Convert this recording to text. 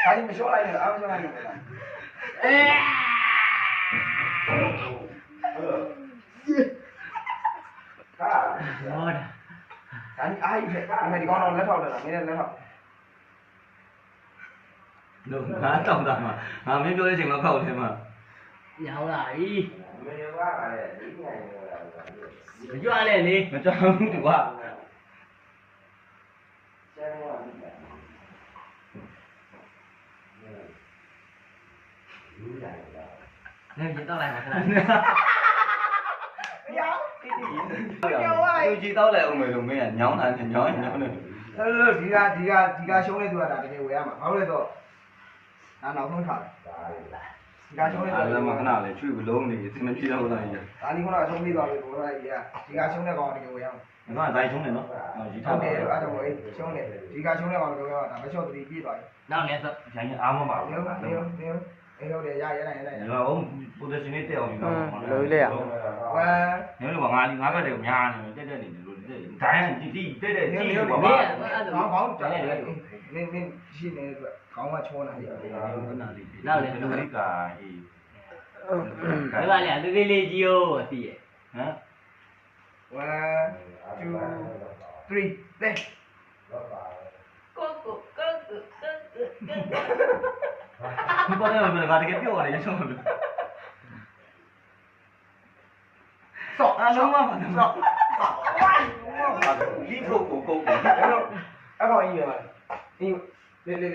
ဒါကြီးမလျှော့လိုက်နဲ့အားမလျှော့လိုက်နဲ့ဒါကြီးအားကြီးဖြစ်ဒီမဲ့ဒီကောင်တော့လက်ထောက်တယ်လားမင်းလည်းလက်ထောက်လို့ငါတောင်းတာမှာငါမင်းပြောတဲ့အချိန်မှာခောက်တယ်မှာရောက်လာပြီမင်းကလည်းဒီနိုင်မကြွနဲ့လေမကြောက်ဘူးသူကနေရတော့လိုက်မှာခဏရောက်သူကြီးတောက်လိုက်အောင်မယ်လို့မင်းကညောင်းတာနဲ့ညောင်းနေဒီကရှုံးနေသူကဒါတကယ်ဝယ်ရမှာဘာလို့လဲတော့ဒါနောက်ဆုံးထားဒီကရှုံးနေအဲ့ဒါမှခဏလေးချွေဘလုံးနေစင်မပြေတော့လားကြီးဒါဒီခုနကရှုံးပြီးသွားပြီဘိုးတော်ကြီးကဒီကရှုံးတဲ့ကောင်တကယ်ဝယ်ရမှာငါကတိုင်းချုံးနေနော်ရီထားတယ်အဲ့ဒါမို့ရှုံးနေဒီကရှုံးတဲ့ကောင်တကယ်ဝယ်ရမှာဒါမလျှော့3ပြည့်သွားပြီနောက်လည်းဆိုရိုင်းအားမပါဘူးနေဟုတ်တယ်ရရနိုင်ငါကပိုဇရှင်လေးတက်အောင်ဒီကောင်လို့လေရဝမ်ညနေကငါဘက်တည်းများနေတက်တက်နေလို့တက်ဒိုင်းတီတက်တက်တီလို့ပါဘာကြားတယ်နင်းရှိနေတဲ့အတွက်ခေါင်းကချောနေတယ်နောက်လည်းလူလေးကအေးဒါကလည်းသေးသေးလေးကြီးရောသိရဲ့ဟမ်1 2 3 then ကိုဘာလဲမလဲဘာတကယ်ပြောရတယ်ရဆုံးလို့ဆော့အားလုံးမပါဆော့ဒီကိုအဲ့ကောင်ကြီးရပါလေ